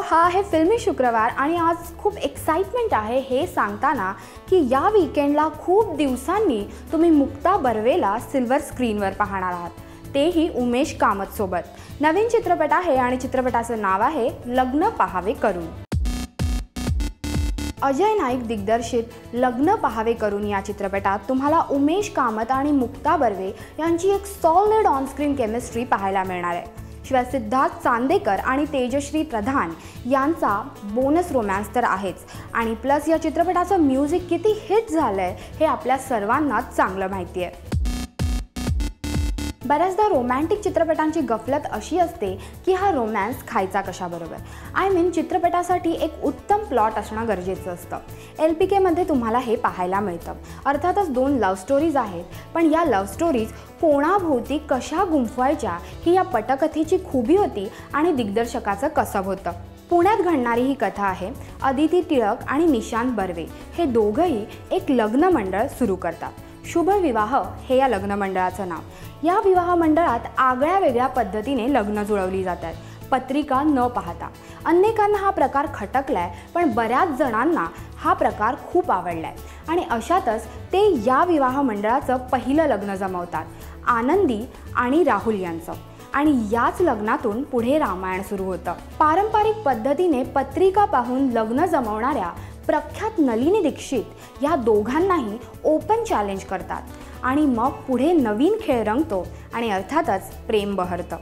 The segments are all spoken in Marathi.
हा आहे फिल्मी शुक्रवार आणि आज खूप एक्साइटमेंट आहे हे सांगताना की या वीकेंडला खूप दिवसांनी तुम्ही मुक्ता बर्वेला सिल्वर स्क्रीनवर पाहणार आहात, तेही उमेश कामत सोबत। नवीन चित्रपट आहे आणि चित्रपटाचं नाव आहे लग्न पहावे करून। अजय नाईक दिग्दर्शित लग्न पहावे करून या चित्रपटात तुम्हाला उमेश कामत आणि मुक्ता बर्वे यांची एक सॉलिड ऑन स्क्रीन केमिस्ट्री पाहायला मिळणार आहे। शिवाय सिद्धार्थ चांदेकर आणि तेजश्री प्रधान यांचा बोनस रोमॅन्स तर आहेच आणि प्लस या चित्रपटाचं म्युझिक किती हिट झालंय हे आपल्या सर्वांनाच चांगलं माहिती आहे। बऱ्याचदा रोमॅन्टिक चित्रपटांची गफलत अशी असते की हा रोमॅन्स खायचा कशाबरोबर। आय मीन चित्रपटासाठी एक उत्तम प्लॉट असणं गरजेचं असतं। LPK मध्ये तुम्हाला हे पाहायला मिळतं। अर्थातच 2 लव्ह स्टोरीज आहेत, पण या लव्ह स्टोरीज कोणाभोवती कशा गुंफवायच्या ही या पटकथेची खूबी होती आणि दिग्दर्शकाचं कसब होतं। पुण्यात घडणारी ही कथा आहे। अदिती टिळक आणि निशांत बर्वे हे दोघंही एक लग्न मंडळ सुरू करतात। शुभ विवाह हे या लग्न मंडळाचं नाव। या विवाह मंडळात आगळ्या वेगळ्या पद्धतीने लग्न जुळवली जातात, पत्रिका न पाहता। अनेकांना हा प्रकार खटकलाय, पण बऱ्याच जणांना हा प्रकार खूप आवडलाय आणि अशातच ते या विवाह मंडळाचं पहिलं लग्न जमवतात, आनंदी आणि राहुल यांचं। आणि याच लग्नातून पुढे रामायण सुरू होतं। पारंपरिक पद्धतीने पत्रिका पाहून लग्न जमवणाऱ्या प्रख्यात नलिनी दीक्षित या दोघांनाही ओपन चॅलेंज करतात आणि मग पुढे नवीन खेळ रंगतो आणि अर्थातच प्रेम बहरतं।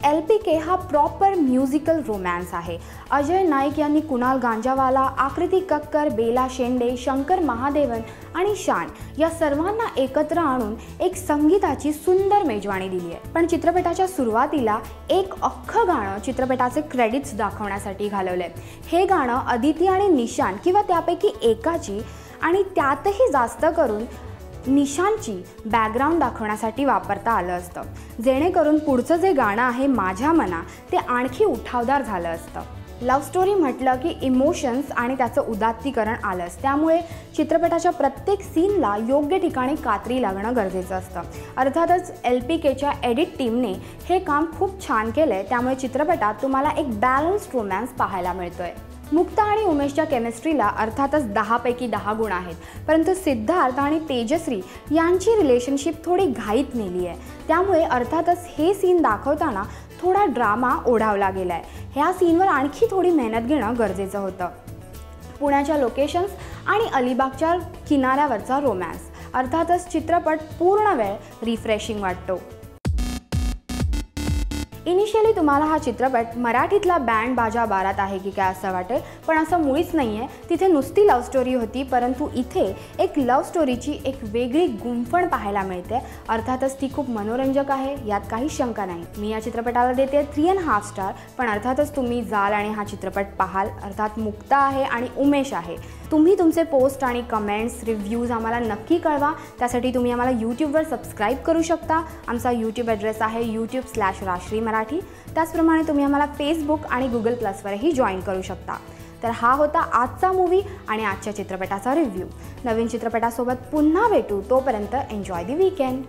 LPK हा प्रॉपर म्युझिकल रोमॅन्स आहे। अजय नाईक यांनी कुणाल गांजावाला, आकृती कक्कर, बेला शेंडे, शंकर महादेवन आणि शान या सर्वांना एकत्र आणून एक संगीताची सुंदर मेजवानी दिली आहे। पण चित्रपटाच्या सुरुवातीला एक अख्खं गाणं चित्रपटाचे क्रेडिट्स दाखवण्यासाठी घालवलंय। हे गाणं अदिती आणि निशान किंवा त्यापैकी एकाची आणि त्यातही जास्त करून निशांची बॅकग्राऊंड दाखवण्यासाठी वापरता आलं असतं, जेणेकरून पुढचं जे गाणं आहे माझ्या मना ते आणखी उठावदार झालं असतं। लव्ह स्टोरी म्हटलं की इमोशन्स आणि त्याचं उदात्तीकरण आलंच, त्यामुळे चित्रपटाच्या प्रत्येक सीनला योग्य ठिकाणी कात्री लागणं गरजेचं असतं। अर्थातच LPKच्या एडिट टीमने हे काम खूप छान केलंय, त्यामुळे चित्रपटात तुम्हाला एक बॅलन्स्ड रोमॅन्स पाहायला मिळतोय। मुक्ता आणि उमेशच्या केमिस्ट्रीला अर्थातच 10 पैकी 10 गुण आहेत, परंतु सिद्धार्थ आणि तेजश्री यांची रिलेशनशिप थोडी घाईत नेली आहे, त्यामुळे अर्थातच हे सीन दाखवताना थोडा ड्रामा ओढावला गेलाय। ह्या सीनवर आणखी थोडी मेहनत घेणं गरजेचं होतं। पुण्याच्या लोकेशन्स आणि अलिबागच्या किनाऱ्यावरचा रोमॅन्स, अर्थातच चित्रपट पूर्ण वेळ रिफ्रेशिंग वाटतो। इनिशियली तुम्हाला हा चित्रपट मराठीतला बँड बाजा बारात आहे की काय असं वाटेल, पण असं मुळीच नाही आहे। तिथे नुसती लव्ह स्टोरी होती, परंतु इथे एक लव्ह स्टोरीची एक वेगळी गुंफण पाहायला मिळते। अर्थातच ती खूप मनोरंजक आहे, यात काही शंका नाही। मी या चित्रपटाला देते 3.5 स्टार, पण अर्थातच तुम्ही जाल आणि हा चित्रपट पाहाल। अर्थात मुक्ता आहे आणि उमेश आहे। तुम्ही तुमचे पोस्ट आणि कमेंट्स, रिव्ह्यूज आम्हाला नक्की कळवा। त्यासाठी तुम्ही आम्हाला यूट्यूबवर सबस्क्राईब करू शकता। आमचा यूट्यूब ॲड्रेस आहे youtube/राश्री मराठी। त्याचप्रमाणे तुम्ही आम्हाला फेसबुक आणि Google+वरही जॉईन करू शकता। तर हा होता आजचा मूवी आणि आजच्या चित्रपटाचा रिव्ह्यू। नवीन चित्रपटासोबत पुन्हा भेटू, तोपर्यंत एन्जॉय द वीकेंड।